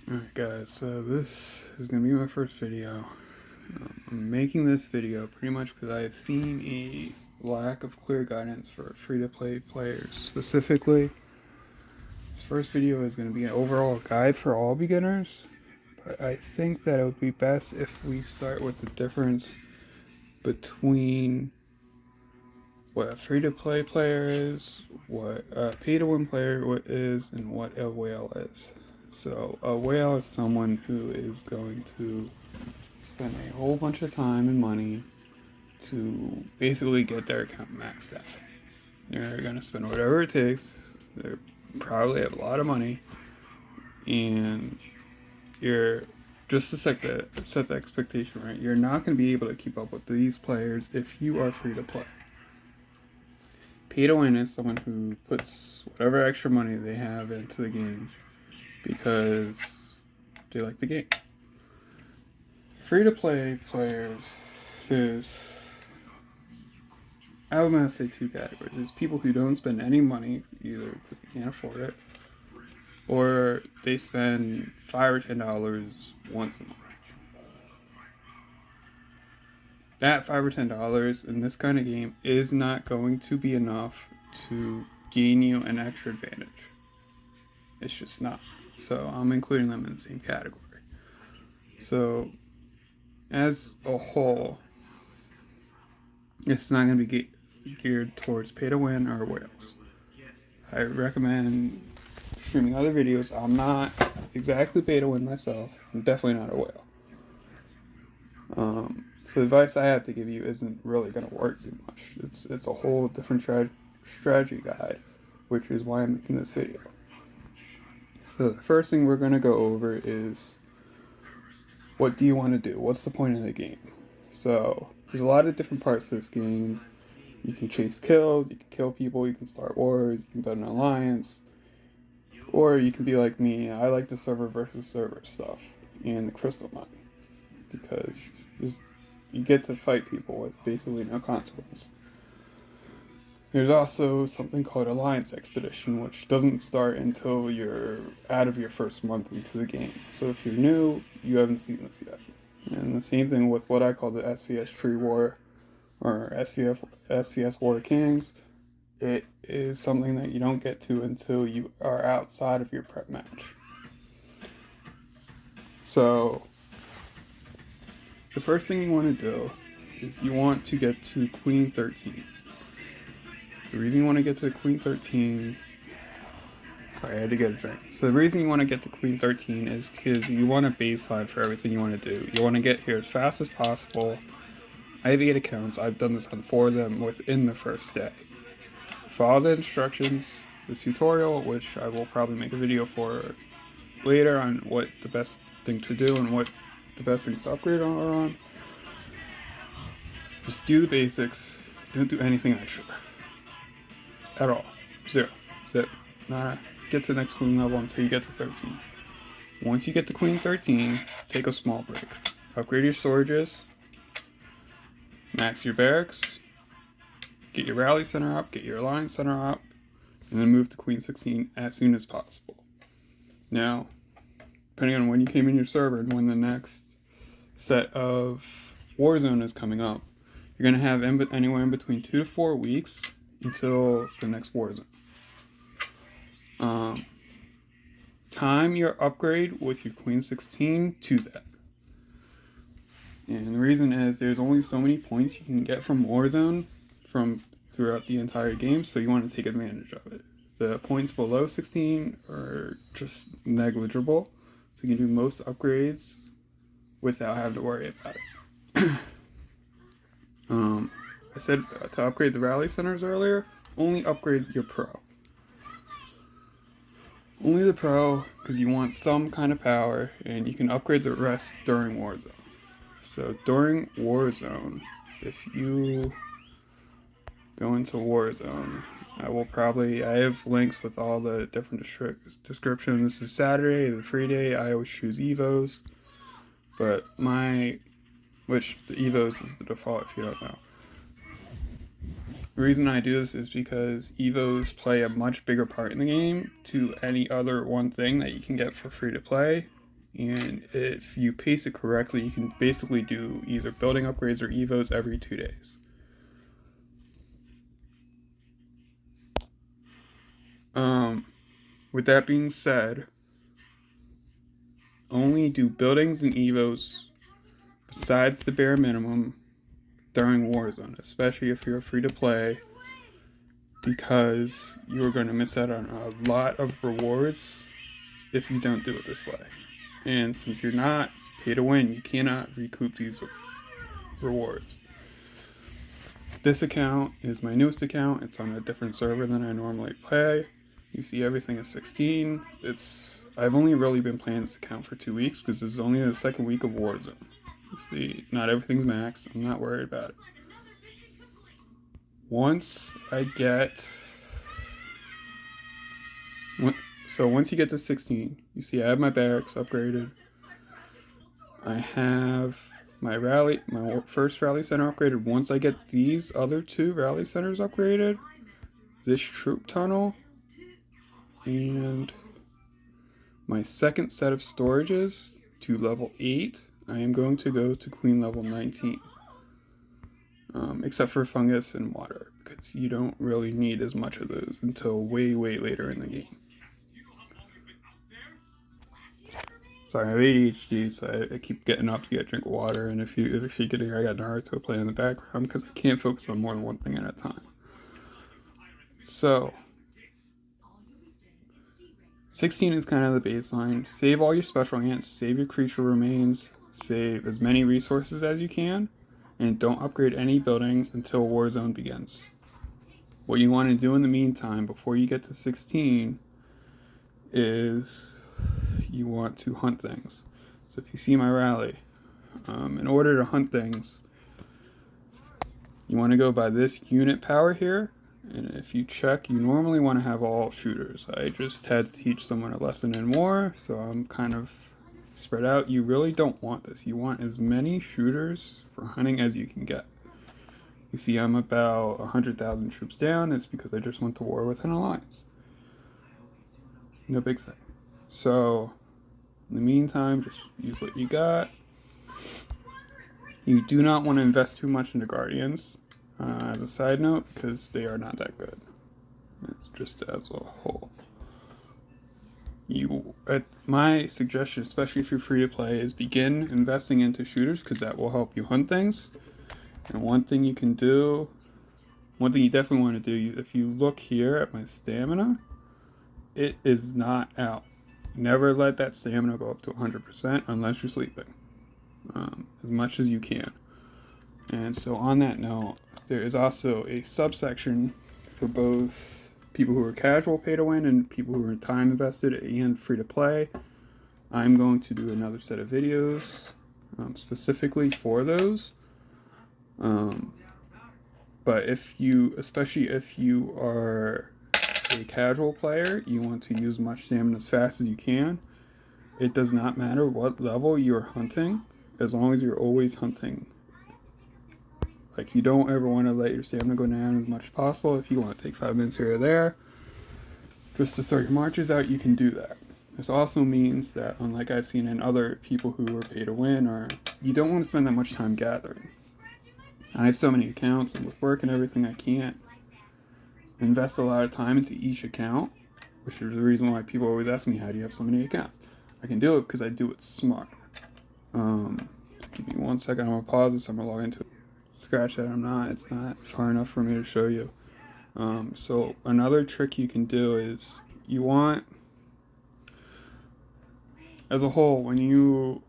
Alright guys, so this is going to be my first video. I'm making this video pretty much because I have seen a lack of clear guidance for free-to-play players. Specifically, this first video is going to be an overall guide for all beginners, but I think that it would be best if we start with the difference between what a free-to-play player is, what a pay-to-win player is, and what a whale is. So a whale is someone who is going to spend a whole bunch of time and money to basically get their account maxed out. They're going to spend whatever it takes. They probably have a lot of money, and you're just to set the expectation right. You're not going to be able to keep up with these players if you are free to play. Pay to win is someone who puts whatever extra money they have into the game because they like the game. Free-to-play players, I'm going to say two categories. There's people who don't spend any money, either because they can't afford it, or they spend $5 or $10 once a month. That $5 or $10 in this kind of game is not going to be enough to gain you an extra advantage. It's just not. So I'm including them in the same category. So as a whole, it's not going to be geared towards pay to win or whales. I recommend streaming other videos. I'm not exactly pay to win myself. I'm definitely not a whale. So the advice I have to give you isn't really going to work too much. It's a whole different strategy guide, which is why I'm making this video. So the first thing we're going to go over is, what do you want to do? What's the point of the game? So there's a lot of different parts to this game. You can chase kills, you can kill people, you can start wars, you can build an alliance, or you can be like me. I like the server versus server stuff and the crystal mine because you get to fight people with basically no consequence. There's also something called Alliance Expedition, which doesn't start until you're out of your first month into the game. So if you're new, you haven't seen this yet. And the same thing with what I call the SVS Tree War, or SVS War of Kings. It is something that you don't get to until you are outside of your prep match. So the first thing you want to do is you want to get to Queen 13. The reason you want to get to Queen 13... Sorry, I had to get a drink. So the reason you want to get to Queen 13 is because you want a baseline for everything you want to do. You want to get here as fast as possible. I have 8 accounts. I've done this on 4 of them within the first day. Follow the instructions, the tutorial, which I will probably make a video for later on what the best thing to do and what the best things to upgrade are on. Just do the basics. Don't do anything extra. At all. Zero. Zip. Nah. Get to the next queen level until you get to 13. Once you get to Queen 13, take a small break. Upgrade your storages. Max your barracks. Get your rally center up. Get your alliance center up. And then move to Queen 16 as soon as possible. Now, depending on when you came in your server and when the next set of Warzone is coming up, you're going to have anywhere in between 2 to 4 weeks until the next Warzone. Time your upgrade with your Queen 16 to that. And the reason is there's only so many points you can get from Warzone from throughout the entire game, so you want to take advantage of it. The points below 16 are just negligible, so you can do most upgrades without having to worry about it. I said to upgrade the rally centers earlier, only upgrade your pro. Only the pro, because you want some kind of power, and you can upgrade the rest during Warzone. So during Warzone, if you go into Warzone, I have links with all the different descriptions. This is Saturday, the free day. I always choose Evos, but which the Evos is the default if you don't know. The reason I do this is because Evos play a much bigger part in the game to any other one thing that you can get for free to play, And if you pace it correctly, you can basically do either building upgrades or evos every 2 days. With that being said, only do buildings and evos besides the bare minimum during Warzone, especially if you're free to play, because you're going to miss out on a lot of rewards if you don't do it this way. And since you're not pay to win, you cannot recoup these rewards. This account is my newest account. It's on a different server than I normally play. You see everything is 16. I've only really been playing this account for 2 weeks because this is only the second week of Warzone. You see, not everything's maxed. I'm not worried about it. Once you get to 16, you see I have my barracks upgraded. I have my first rally center upgraded. Once I get these other 2 rally centers upgraded, this troop tunnel, and my second set of storages to level 8, I am going to go to Queen level 19. Except for fungus and water, because you don't really need as much of those until way, way later in the game. Sorry, I have ADHD, so I keep getting up to get a drink of water, and if you can hear, I got Naruto playing in the background because I can't focus on more than one thing at a time. So, 16 is kind of the baseline. Save all your special ants, save your creature remains, save as many resources as you can, and don't upgrade any buildings until Warzone begins. What you want to do in the meantime, before you get to 16, is you want to hunt things. So if you see my rally, in order to hunt things, you want to go by this unit power here, and if you check, you normally want to have all shooters. I just had to teach someone a lesson in war, so I'm kind of spread out. You really don't want this. You want as many shooters for hunting as you can get. You see I'm about 100,000 troops down. It's because I just went to war with an alliance. No big thing. So, in the meantime, just use what you got. You do not want to invest too much into Guardians, as a side note, because they are not that good. It's just as a whole. My suggestion, especially if you're free to play, is begin investing into shooters, because that will help you hunt things. And one thing you definitely want to do, if you look here at my stamina, it is not out. Never let that stamina go up to 100% unless you're sleeping, as much as you can. And so on that note, there is also a subsection for both people who are casual pay to win and people who are time invested and free to play. I'm going to do another set of videos specifically for those. But especially if you are a casual player, you want to use much stamina as fast as you can. It does not matter what level you're hunting, as long as you're always hunting. Like, you don't ever want to let your stamina go down as much as possible. If you want to take 5 minutes here or there just to start your marches out, you can do that. This also means that, unlike I've seen in other people who are pay to win, you don't want to spend that much time gathering. I have so many accounts, and with work and everything, I can't invest a lot of time into each account, which is the reason why people always ask me, how do you have so many accounts? I can do it because I do it smart. Give me 1 second, I'm going to pause this, I'm going to log into it. Scratch that, it's not far enough for me to show you. So another trick you can do is, you want, as a whole, when you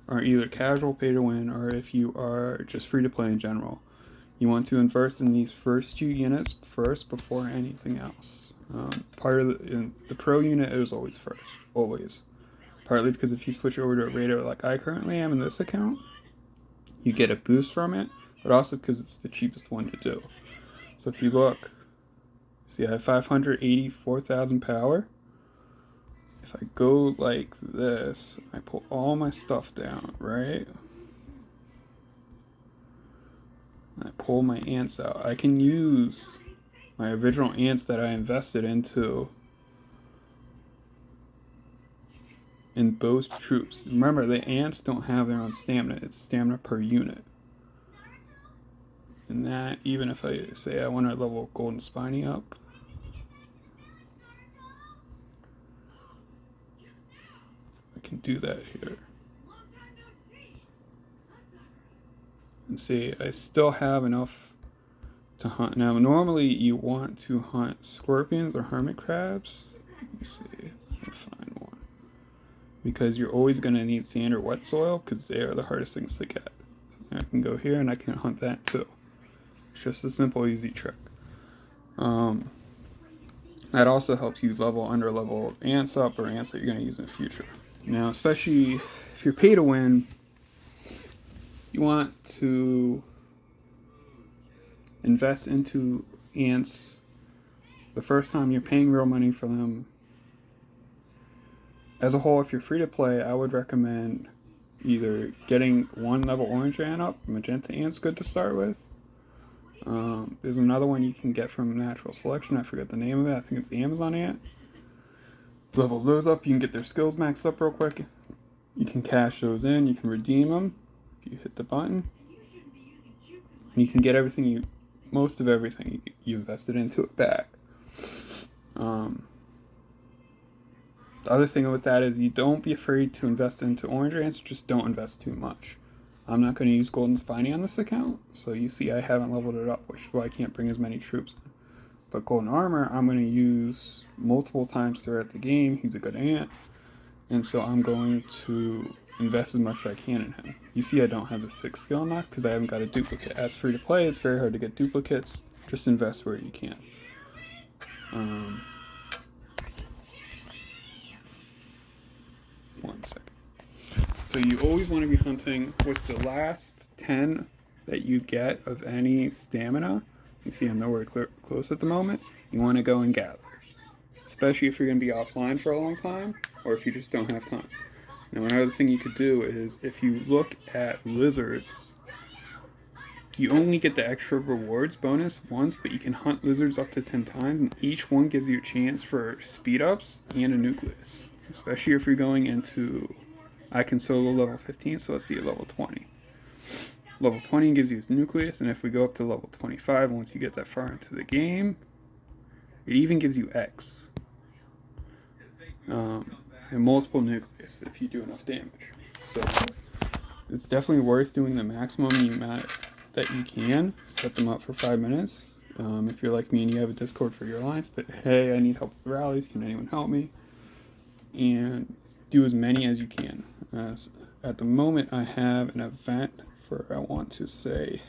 are either casual pay to win, or if you are just free to play in general, you want to invest in these first 2 units first before anything else. Part of the pro unit is always first, always. Partly because if you switch over to a radar like I currently am in this account, you get a boost from it, but also because it's the cheapest one to do. So if you look, see I have 584,000 power. If I go like this, I pull all my stuff down, right? I pull my ants out. I can use my original ants that I invested into in both troops. Remember, the ants don't have their own stamina. It's stamina per unit. And that, even if I say I want to level Golden Spiny up, I can do that here. And see, I still have enough to hunt. Now, normally you want to hunt scorpions or hermit crabs. Let me see, I'll find one. Because you're always going to need sand or wet soil, because they are the hardest things to get. And I can go here and I can hunt that too. It's just a simple, easy trick. That also helps you level under level ants up, or ants that you're going to use in the future. Now, especially if you're pay to win, you want to invest into ants the first time you're paying real money for them. As a whole, if you're free to play, I would recommend either getting one level orange ant up. Magenta ant's good to start with. There's another one you can get from Natural Selection. I forget the name of it. I think it's the Amazon ant. Level those up. You can get their skills maxed up real quick. You can cash those in. You can redeem them if you hit the button. And you can get everything most of everything you invested into it back. The other thing with that is you don't be afraid to invest into orange ants, just don't invest too much. I'm not going to use Golden Spiny on this account, so you see I haven't leveled it up, which is why I can't bring as many troops in. But Golden Armor, I'm going to use multiple times throughout the game. He's a good ant, and so I'm going to invest as much as I can in him. You see I don't have the 6th skill unlocked because I haven't got a duplicate. As free to play, it's very hard to get duplicates. Just invest where you can. One second. So you always want to be hunting with the last 10 that you get of any stamina. You see I'm nowhere close at the moment. You want to go and gather. Especially if you're going to be offline for a long time, or if you just don't have time. Now, another thing you could do is, if you look at lizards, you only get the extra rewards bonus once, but you can hunt lizards up to 10 times, and each one gives you a chance for speed ups and a nucleus. Especially if you're going into, I can solo level 15, so let's see at level 20. Level 20 gives you a nucleus, and if we go up to level 25, once you get that far into the game, it even gives you X. And multiple nucleus if you do enough damage. So it's definitely worth doing the maximum amount that you can. Set them up for 5 minutes. If you're like me and you have a Discord for your alliance, but hey, I need help with rallies, can anyone help me? And do as many as you can. At the moment, I have an event for, I want to say,